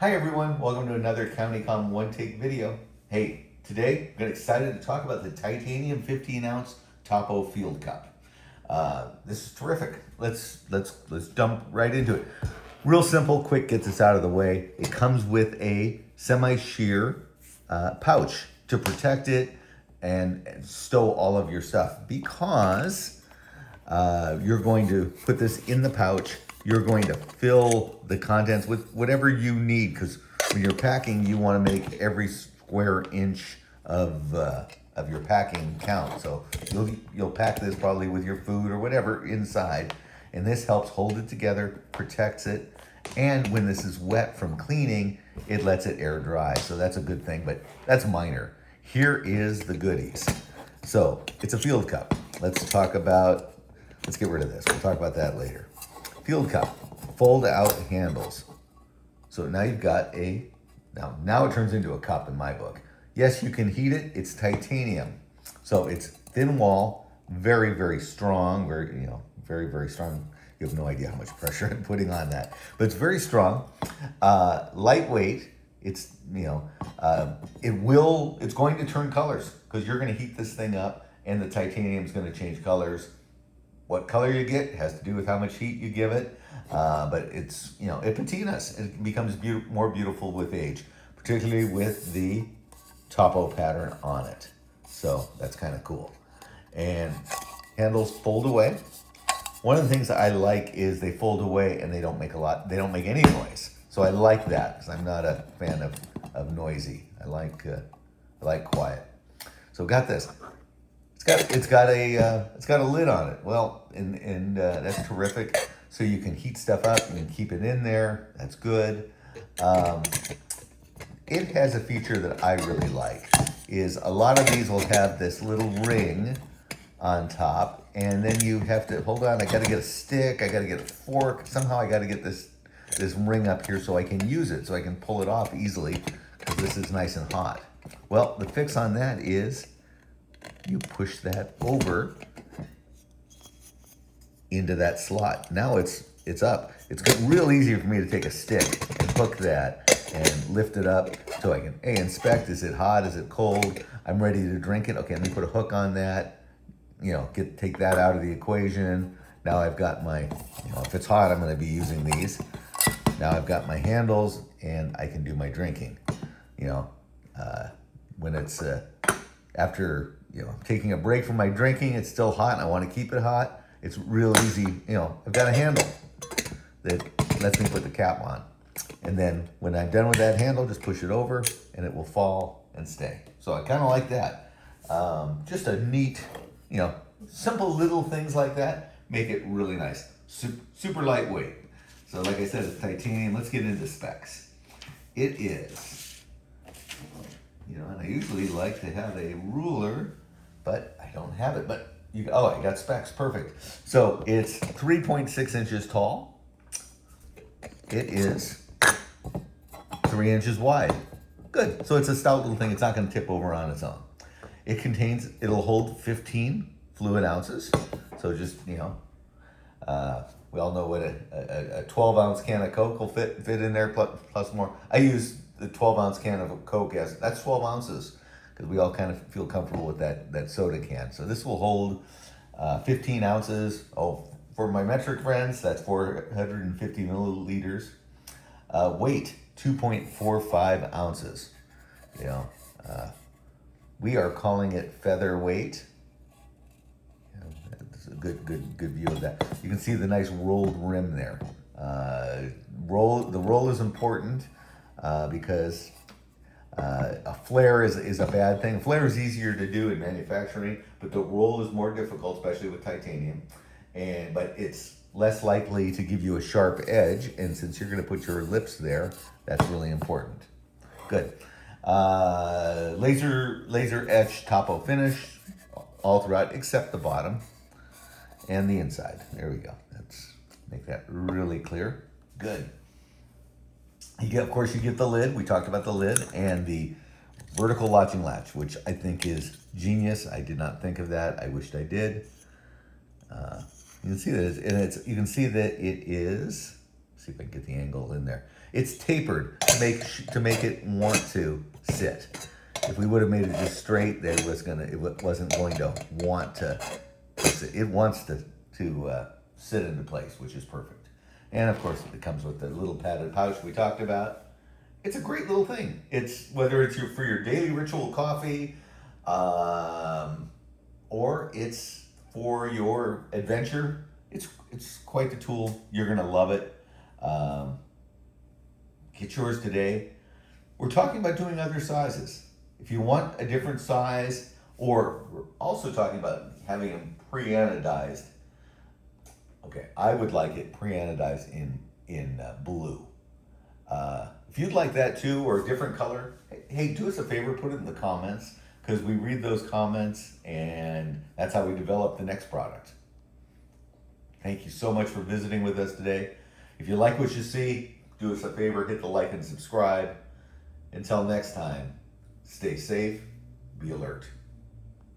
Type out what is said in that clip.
Hi everyone, welcome to another CountyCom One Take video. Hey, today I'm excited to talk about the titanium 15-ounce Topo-Field cup. This is terrific. Let's jump right into it. Real simple, quick, gets us out of the way. It comes with a semi-sheer pouch to protect it and stow all of your stuff because you're going to put this in the pouch. You're going to fill the contents with whatever you need because when you're packing, you want to make every square inch of your packing count. So you'll pack this probably with your food or whatever inside, and this helps hold it together, protects it, and when this is wet from cleaning, it lets it air dry. So that's a good thing, but that's minor. Here is the goodies. So it's a field cup. Let's get rid of this. We'll talk about that later. Field cup, fold out handles. So now you've got now it turns into a cup in my book. Yes, you can heat it. It's titanium. So it's thin wall, very, very strong, very, very strong. You have no idea how much pressure I'm putting on that, but it's very strong, lightweight. It's, it's going to turn colors because you're going to heat this thing up and the titanium is going to change colors. What color you get has to do with how much heat you give it, but it's, it patinas. It becomes more beautiful with age, particularly with the topo pattern on it. So that's kind of cool. And handles fold away. One of the things that I like is they fold away and they don't make any noise. So I like that because I'm not a fan of noisy. I like quiet. So got this. It's got a lid on it. Well, and that's terrific. So you can heat stuff up. You can keep it in there. That's good. It has a feature that I really like. Is a lot of these will have this little ring on top, and then you have to hold on. I got to get a stick. I got to get a fork. Somehow I got to get this ring up here so I can use it, so I can pull it off easily because this is nice and hot. Well, the fix on that is you push that over into that slot. Now it's up. It's real easy for me to take a stick and hook that and lift it up so I can inspect. Is it hot? Is it cold? I'm ready to drink it. Okay, let me put a hook on that. Take that out of the equation. Now I've got my, if it's hot, I'm going to be using these. Now I've got my handles and I can do my drinking. When it's after taking a break from my drinking, it's still hot and I want to keep it hot. It's real easy. I've got a handle that lets me put the cap on. And then when I'm done with that handle, just push it over and it will fall and stay. So I kind of like that. Just a neat, simple little things like that make it really nice. Super lightweight. So like I said, it's titanium. Let's get into specs. It is, and I usually like to have a ruler, but I don't have it. But I got specs, perfect. So it's 3.6 inches tall. It is 3 inches wide. Good. So it's a stout little thing. It's not going to tip over on its own. It'll hold 15 fluid ounces. So just, we all know what a 12-ounce can of Coke will fit in there plus more. I use the 12-ounce can of Coke that's 12 ounces because we all kind of feel comfortable with that soda can. So this will hold 15 ounces. Oh, for my metric friends, that's 450 milliliters. Weight, 2.45 ounces. We are calling it featherweight. That's a good view of that. You can see the nice rolled rim there. The roll is important because a flare is a bad thing. Flare is easier to do in manufacturing, but the roll is more difficult, especially with titanium. But it's less likely to give you a sharp edge, and since you're going to put your lips there, that's really important. Good. Laser etched topo finish all throughout except the bottom and the inside. There we go. Let's make that really clear. Good. Of course, you get the lid. We talked about the lid and the vertical latching latch, which I think is genius. I did not think of that. I wished I did. You can see that it is See if I can get the angle in there. It's tapered to make it want to sit. If we would have made it just straight, it wasn't going to want to. It wants to sit into place, which is perfect. And of course, it comes with the little padded pouch we talked about. It's a great little thing. It's whether it's for your daily ritual coffee, or it's for your adventure. It's quite the tool. You're gonna love it. Get yours today. We're talking about doing other sizes. If you want a different size, or we're also talking about having them pre-anodized. Okay, I would like it pre-anodized in blue. If you'd like that too, or a different color, hey, do us a favor, put it in the comments, because we read those comments, and that's how we develop the next product. Thank you so much for visiting with us today. If you like what you see, do us a favor, hit the like and subscribe. Until next time, stay safe, be alert.